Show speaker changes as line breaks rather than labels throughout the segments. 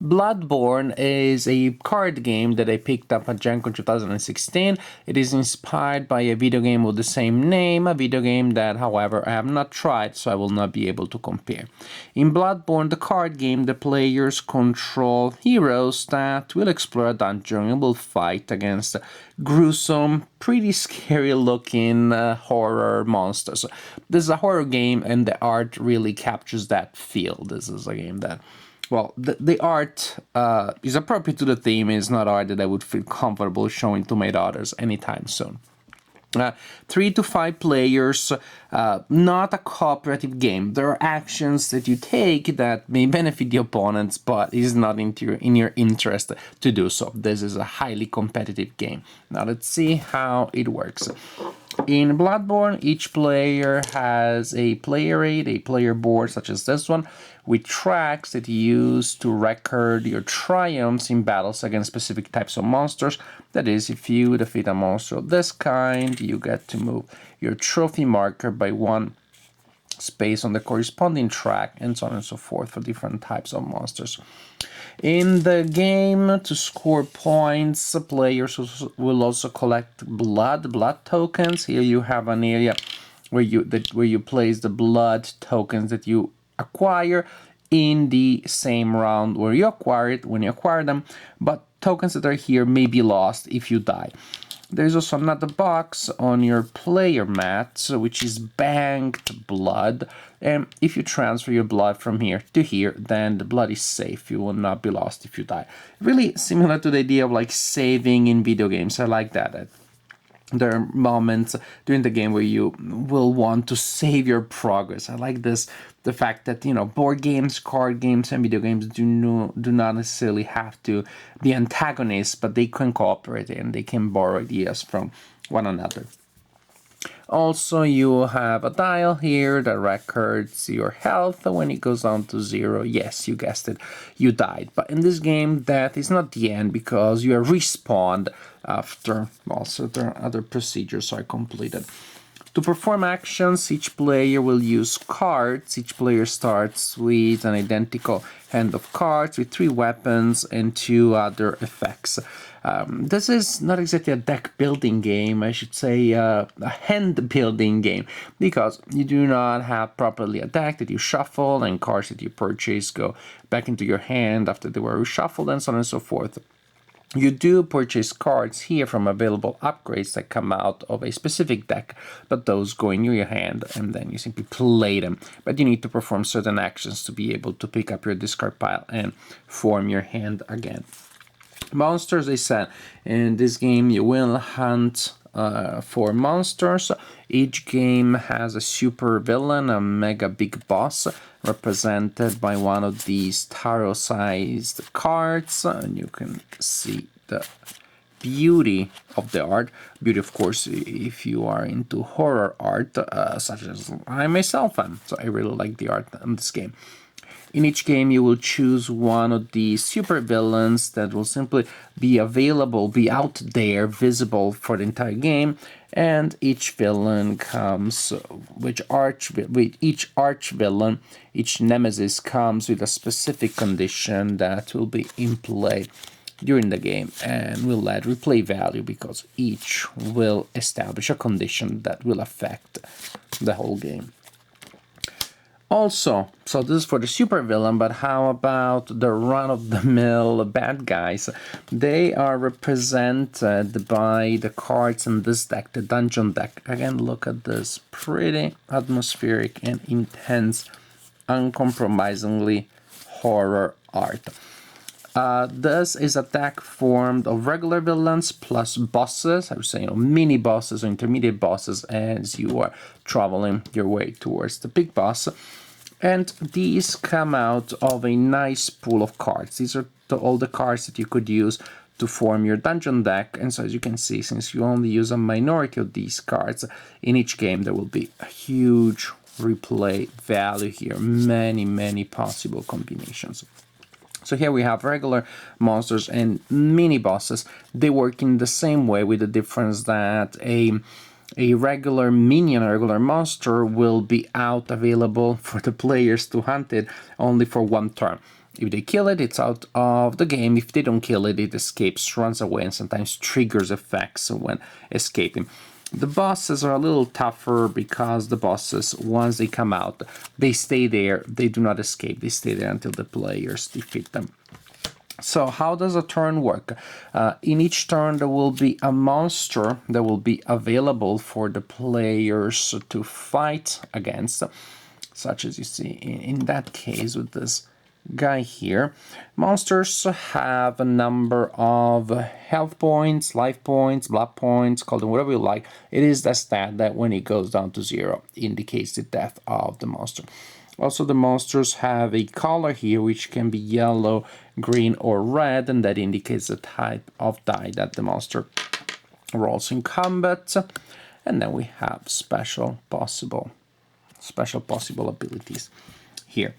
Bloodborne is a card game that I picked up at Gen Con 2016. It is inspired by a video game with the same name, a video game that, however, I have not tried, so I will not be able to compare. In Bloodborne, the card game, the players control heroes that will explore a dungeon and will fight against gruesome, pretty scary-looking horror monsters. This is a horror game, and the art really captures that feel. This is a game that, well, the art is appropriate to the theme. It's not art that I would feel comfortable showing to my daughters anytime soon. 3 to 5 players, not a cooperative game. There are actions that you take that may benefit the opponents, but it is not in your interest to do so. This is a highly competitive game. Now let's see how it works. In Bloodborne, each player has a player aid, a player board such as this one, with tracks that you use to record your triumphs in battles against specific types of monsters. That is, if you defeat a monster of this kind, you get to move your trophy marker by one space on the corresponding track, and so on and so forth for different types of monsters. In the game, to score points, players will also collect blood tokens. Here you have an area where you place the blood tokens that you acquire in the same round where you acquire it, when you acquire them, but tokens that are here may be lost if you die. There's also another box on your player mat, which is banked blood, and if you transfer your blood from here to here, then the blood is safe. You will not be lost if you die. Really similar to the idea of like saving in video games. I like that. There are moments during the game where you will want to save your progress. I like this, the fact that, you know, board games, card games, and video games do not necessarily have to be antagonists, but they can cooperate and they can borrow ideas from one another. Also, you have a dial here that records your health. When it goes down to 0, yes, you guessed it, you died. But in this game, death is not the end because you are respawned after, well, certain other procedures are completed. To perform actions, each player will use cards. Each player starts with an identical hand of cards with 3 weapons and 2 other effects. This is not exactly a deck building game, I should say a hand building game, because you do not have properly a deck that you shuffle, and cards that you purchase go back into your hand after they were reshuffled, and so on and so forth. You do purchase cards here from available upgrades that come out of a specific deck, but those go in your hand and then you simply play them. But you need to perform certain actions to be able to pick up your discard pile and form your hand again. Monsters, I said, in this game you will hunt for monsters. Each game has a super villain, a mega big boss, represented by one of these tarot-sized cards, and you can see the beauty of the art. Beauty, of course, if you are into horror art, such as I myself am. So I really like the art in this game. In each game, you will choose one of the super villains that will simply be available, be out there, visible for the entire game. And each villain comes with each arch villain, each nemesis comes with a specific condition that will be in play during the game and will add replay value because each will establish a condition that will affect the whole game. Also, so this is for the super villain, but how about the run-of-the-mill bad guys? They are represented by the cards in this deck, the dungeon deck. Again, look at this pretty atmospheric and intense, uncompromisingly horror art. This is a deck formed of regular villains plus bosses, I would say, mini bosses or intermediate bosses as you are traveling your way towards the big boss. And these come out of a nice pool of cards. These are all the cards that you could use to form your dungeon deck. And so as you can see, since you only use a minority of these cards, in each game there will be a huge replay value here. Many possible combinations. So here we have regular monsters and mini bosses. They work in the same way, with the difference that a regular minion, a regular monster, will be available for the players to hunt it only for one turn. If they kill it, it's out of the game. If they don't kill it, it escapes, runs away, and sometimes triggers effects when escaping. The bosses are a little tougher because the bosses, once they come out, they stay there. They do not escape. They stay there until the players defeat them. So how does a turn work? In each turn, there will be a monster that will be available for the players to fight against, such as you see in that case with this guy here. Monsters have a number of health points, life points, blood points, call them whatever you like. It is the stat that when it goes down to 0 indicates the death of the monster. Also, the monsters have a color here, which can be yellow, green, or red, and that indicates the type of die that the monster rolls in combat. And then we have special possible abilities here.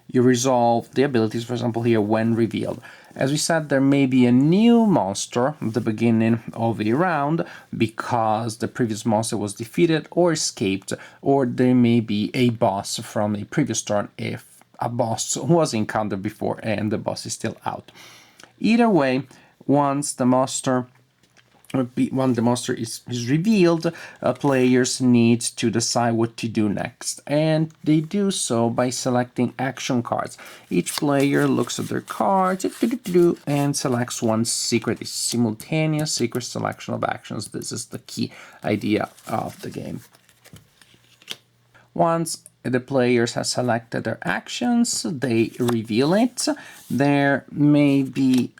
You resolve the abilities, for example, here when revealed. As we said, there may be a new monster at the beginning of a round because the previous monster was defeated or escaped, or there may be a boss from a previous turn if a boss was encountered before and the boss is still out. Either way, once the monster is revealed, players need to decide what to do next, and they do so by selecting action cards. Each player looks at their cards and selects one secret. It's simultaneous secret selection of actions. This is the key idea of the game. Once the players have selected their actions, they reveal it. There may be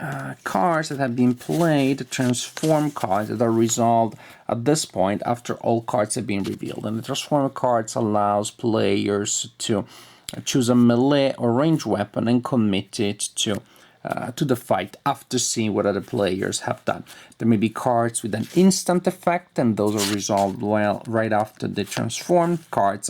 cards that have been played, transform cards that are resolved at this point after all cards have been revealed. And the transform cards allows players to choose a melee or range weapon and commit it to the fight after seeing what other players have done. There may be cards with an instant effect, and those are resolved right after the transform cards.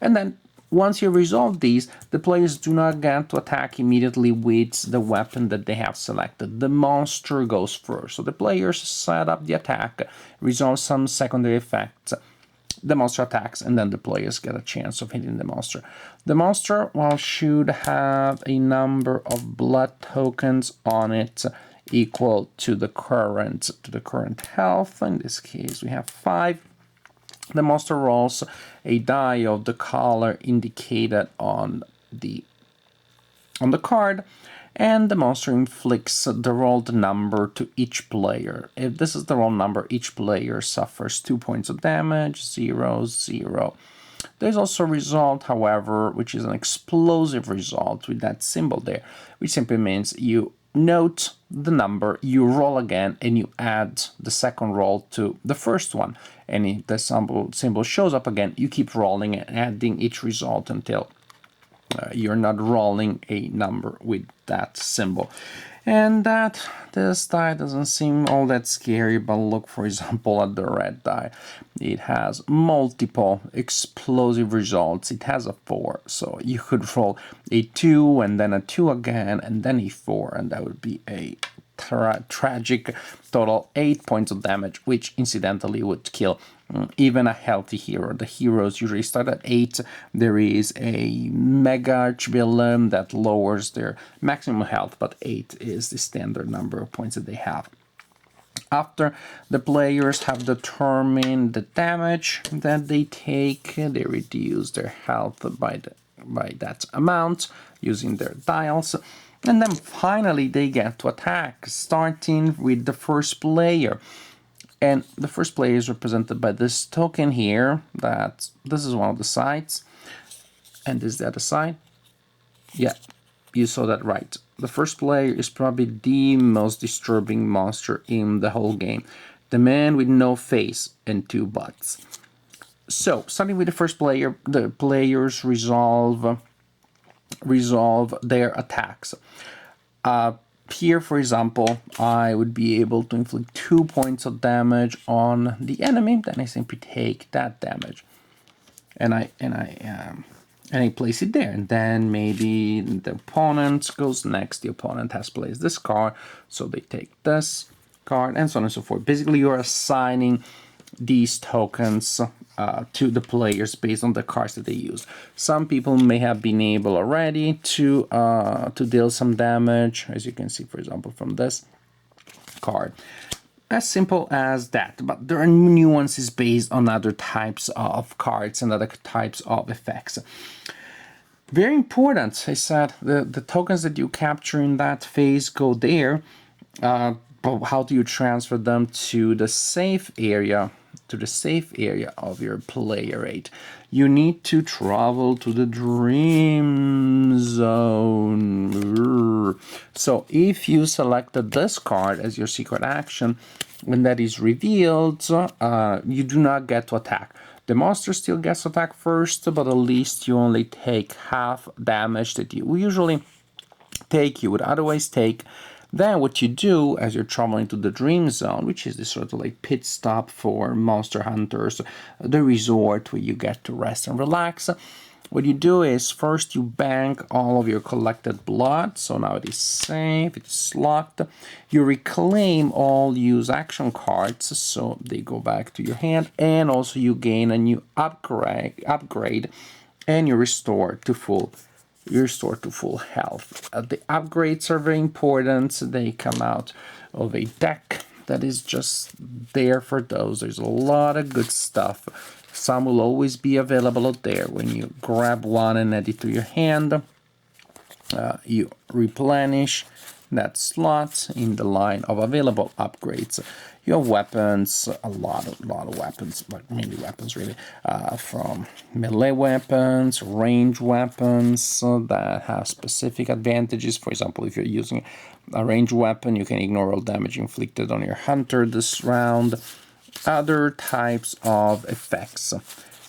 And then once you resolve these, the players do not get to attack immediately with the weapon that they have selected. The monster goes first. So the players set up the attack, resolve some secondary effects, the monster attacks, and then the players get a chance of hitting the monster. The monster, well, should have a number of blood tokens on it equal to the current health. In this case, we have 5. The monster rolls a die of the color indicated on the card, and the monster inflicts the rolled number to each player. If this is the roll number, each player suffers 2 points of damage, 0, 0. There's also a result, however, which is an explosive result with that symbol there, which simply means you note the number, you roll again, and you add the second roll to the first one. And if the symbol shows up again, you keep rolling and adding each result until you're not rolling a number with that symbol. And this die doesn't seem all that scary, but look, for example, at the red die. It has multiple explosive results. It has a 4, so you could roll a 2 and then a 2 again and then a 4, and that would be a tragic total 8 points of damage, which incidentally would kill even a healthy hero. The heroes usually start at 8. There is a mega archvillain that lowers their maximum health, but 8 is the standard number of points that they have. After the players have determined the damage that they take, they reduce their health by that amount using their dials. And then finally they get to attack, starting with the first player. And the first player is represented by this token here, that this is one of the sides. And this is the other side. Yeah, you saw that right. The first player is probably the most disturbing monster in the whole game. The man with no face and 2 butts. So, starting with the first player, the players resolve their attacks. Here, for example, I would be able to inflict 2 points of damage on the enemy. Then I simply take that damage, and I place it there. And then maybe the opponent goes next. The opponent has placed this card, so they take this card, and so on and so forth. Basically, you're assigning these tokens to the players based on the cards that they use. Some people may have been able already to deal some damage, as you can see, for example, from this card. As simple as that, but there are nuances based on other types of cards and other types of effects. Very important, I said, the tokens that you capture in that phase go there, but how do you transfer them to the safe area, of your player rate? You need to travel to the dream zone. So if you selected this card as your secret action, when that is revealed, you do not get to attack. The monster still gets to attack first, but at least you only take half damage that you usually take, you would otherwise take. Then what you do as you're traveling to the dream zone, which is this sort of like pit stop for monster hunters, the resort where you get to rest and relax. What you do is first you bank all of your collected blood, so now it is safe, it's locked. You reclaim all used action cards, so they go back to your hand, and also you gain a new upgrade, and you restore to full health. The upgrades are very important. They come out of a deck that is just there for those. There's a lot of good stuff. Some will always be available out there. When you grab one and add it to your hand, you replenish that slot in the line of available upgrades. You have weapons, a lot of weapons, but mainly weapons really, from melee weapons, range weapons that have specific advantages. For example, if you're using a ranged weapon, you can ignore all damage inflicted on your hunter this round. Other types of effects.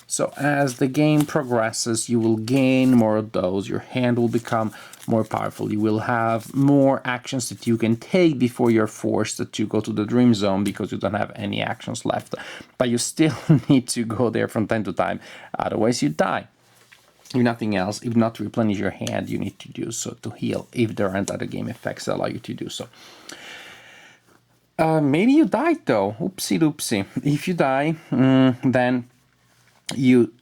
So as the game progresses, you will gain more of those. Your hand will become more powerful. You will have more actions that you can take before you're forced to go to the dream zone because you don't have any actions left. But you still need to go there from time to time. Otherwise, you die. If nothing else, if not to replenish your hand, you need to do so to heal if there aren't other game effects that allow you to do so. Maybe you died though. Oopsie doopsie. If you die, then you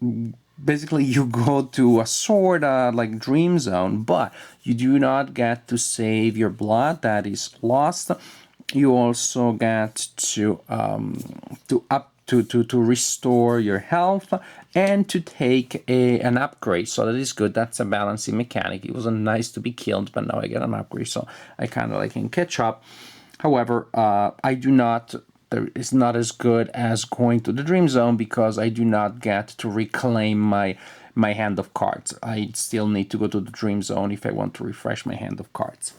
go to a sort of like dream zone, but you do not get to save your blood that is lost. You also get to restore your health and to take an upgrade. So that is good. That's a balancing mechanic. It wasn't nice to be killed, but now I get an upgrade, so I kind of like can catch up. However, it's not as good as going to the dream zone because I do not get to reclaim my hand of cards. I still need to go to the dream zone if I want to refresh my hand of cards.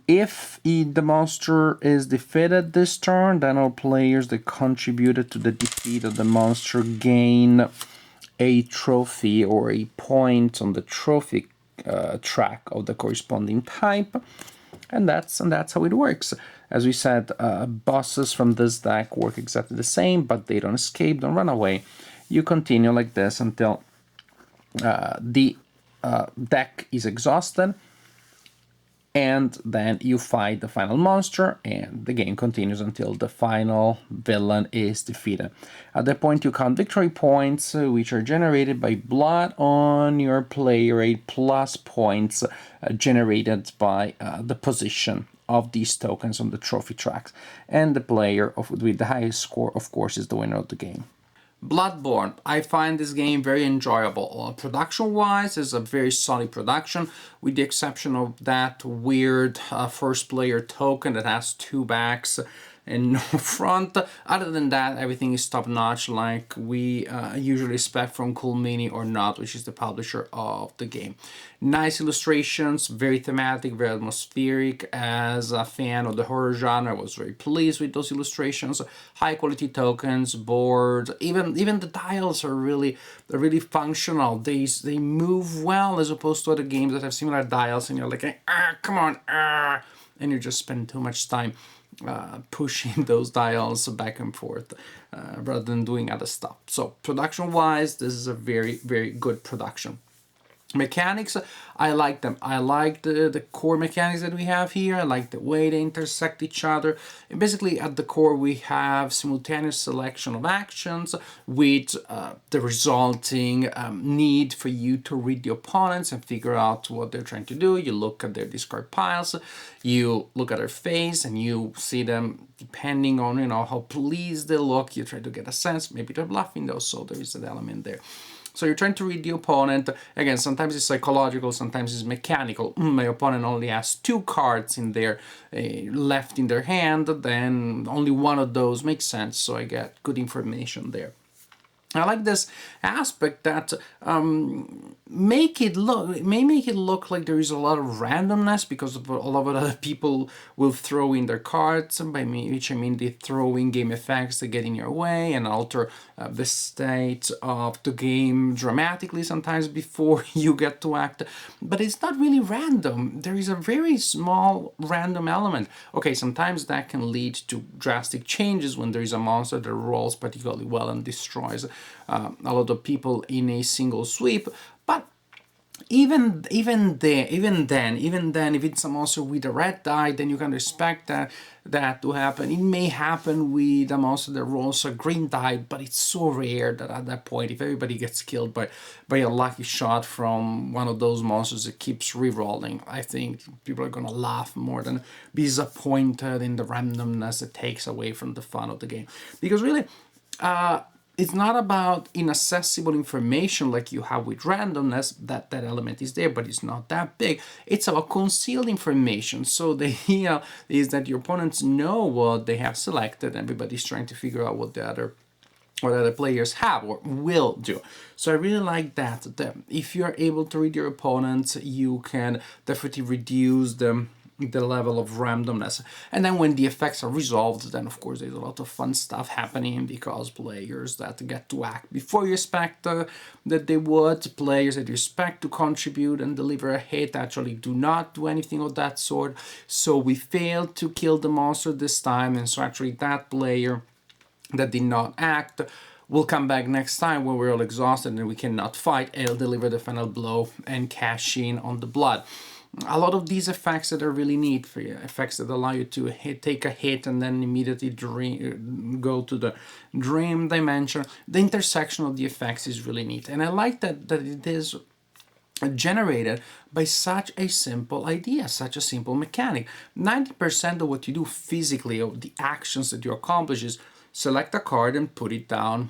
If the monster is defeated this turn, then all players that contributed to the defeat of the monster gain a trophy or a point on the trophy track of the corresponding type. And that's how it works. As we said, bosses from this deck work exactly the same, but they don't escape, don't run away. You continue like this until the deck is exhausted, and then you fight the final monster, and the game continues until the final villain is defeated. At that point, you count victory points, which are generated by blood on your player rate, plus points generated by the position of these tokens on the trophy tracks. And the player with the highest score, of course, is the winner of the game. Bloodborne. I find this game very enjoyable. Production-wise, it's a very solid production, with the exception of that weird first-player token that has two backs and no front. Other than that, everything is top-notch, like we usually expect from Cool Mini or Not, which is the publisher of the game. Nice illustrations, very thematic, very atmospheric. As a fan of the horror genre, I was very pleased with those illustrations. High-quality tokens, boards, even the dials are really functional. They move well as opposed to other games that have similar dials, and you're like, come on, and you just spend too much time pushing those dials back and forth rather than doing other stuff. So production-wise, this is a very, very good production. Mechanics, I like them. I like the core mechanics that we have here. I like the way they intersect each other. And basically, at the core, we have simultaneous selection of actions with the resulting need for you to read the opponents and figure out what they're trying to do. You look at their discard piles, you look at their face, and you see them depending on how pleased they look. You try to get a sense. Maybe they're bluffing though, so there is an element there. So you're trying to read the opponent. Again, sometimes it's psychological, sometimes it's mechanical. My opponent only has 2 cards in their left in their hand, then only one of those makes sense, so I get good information there. I like this aspect that may make it look like there is a lot of randomness, because a lot of other people will throw in their cards, by which I mean they throw in game effects that get in your way and alter the state of the game dramatically sometimes before you get to act. But it's not really random. There is a very small random element. Okay, sometimes that can lead to drastic changes when there is a monster that rolls particularly well and destroys a lot of people in a single sweep. But even then, if it's a monster with a red die, then you can expect that to happen. It may happen with a monster that rolls a green die, but it's so rare that at that point, if everybody gets killed by a lucky shot from one of those monsters that keeps re-rolling, I think people are gonna laugh more than be disappointed in the randomness it takes away from the fun of the game. Because really, it's not about inaccessible information like you have with randomness. That element is there, but it's not that big. It's about concealed information. So the idea is that your opponents know what they have selected. Everybody's trying to figure out what the other players have or will do. So I really like that if you're able to read your opponents, you can definitely reduce the level of randomness. And then when the effects are resolved, then of course there's a lot of fun stuff happening, because players that get to act before you expect that they would, players that you expect to contribute and deliver a hit actually do not do anything of that sort. So we failed to kill the monster this time, and so actually that player that did not act will come back next time when we're all exhausted and we cannot fight, and deliver the final blow and cash in on the blood. A lot of these effects that are really neat for you, effects that allow you to take a hit and then immediately go to the dream dimension. The intersection of the effects is really neat, and I like that it is generated by such a simple idea, such a simple mechanic. 90% of what you do physically, of the actions that you accomplish, is select a card and put it down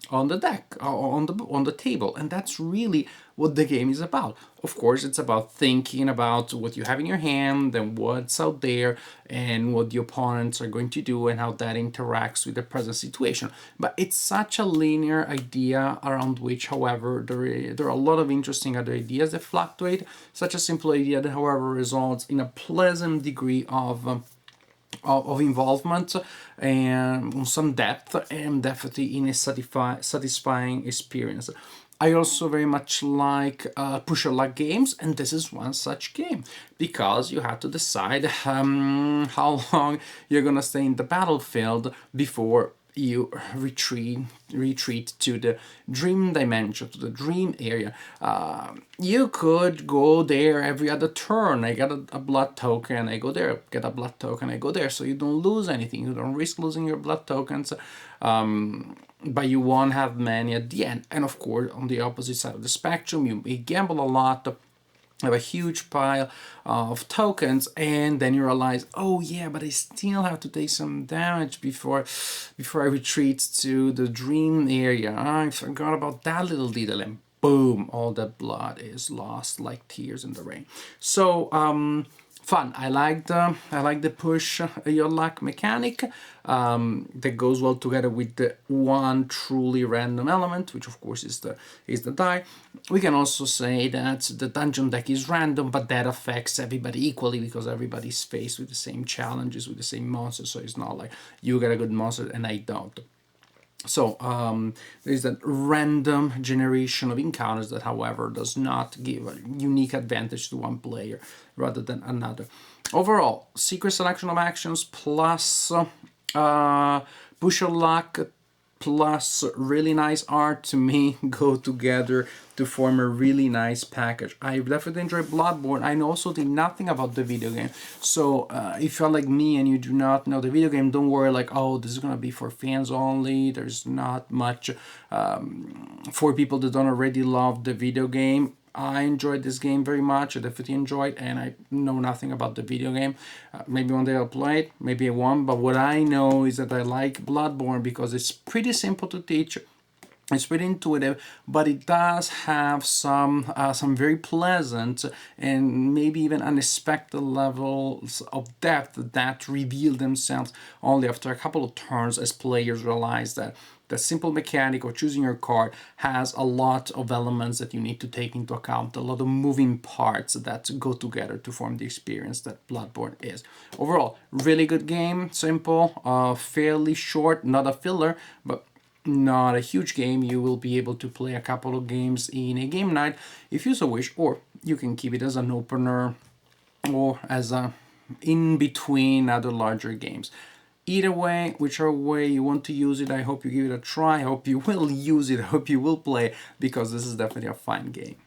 on the deck, on the table, and that's really what the game is about. Of course, it's about thinking about what you have in your hand and what's out there and what the opponents are going to do and how that interacts with the present situation. But it's such a linear idea around which, however, there are a lot of interesting other ideas that fluctuate. Such a simple idea that, however, results in a pleasant degree of involvement and some depth, and definitely in a satisfying experience. I also very much like push your luck games, and this is one such game, because you have to decide how long you're gonna stay in the battlefield before you retreat to the dream dimension, to the dream area. You could go there every other turn. I get a blood token, I go there, get a blood token, I go there, so you don't lose anything, you don't risk losing your blood tokens, but you won't have many at the end. And of course, on the opposite side of the spectrum, you may gamble a lot, have a huge pile of tokens, and then you realize, oh yeah, but I still have to take some damage before I retreat to the dream area. I forgot about that little detail, and boom, all that blood is lost like tears in the rain. So fun. I like the push your luck mechanic that goes well together with the one truly random element, which of course is the die. We can also say that the dungeon deck is random, but that affects everybody equally, because everybody's faced with the same challenges, with the same monsters. So it's not like you get a good monster and I don't. So there's that random generation of encounters that, however, does not give a unique advantage to one player rather than another. Overall, secret selection of actions plus push your luck plus really nice art, to me, go together to form a really nice package. I definitely enjoyed Bloodborne. I also did nothing about the video game, so if you're like me and you do not know the video game, don't worry like, oh, this is gonna be for fans only. There's not much for people that don't already love the video game. I enjoyed this game very much. I definitely enjoyed, and I know nothing about the video game. Maybe one day I'll play it, maybe I won't. But what I know is that I like Bloodborne because it's pretty simple to teach. It's pretty intuitive, but it does have some very pleasant and maybe even unexpected levels of depth that reveal themselves only after a couple of turns, as players realize that the simple mechanic of choosing your card has a lot of elements that you need to take into account, a lot of moving parts that go together to form the experience that Bloodborne is. Overall, really good game, simple, fairly short, not a filler, but not a huge game. You will be able to play a couple of games in a game night if you so wish, or you can keep it as an opener or as a in between other larger games. Either way, whichever way you want to use it, I hope you give it a try. I hope you will use it. I hope you will play, because this is definitely a fun game.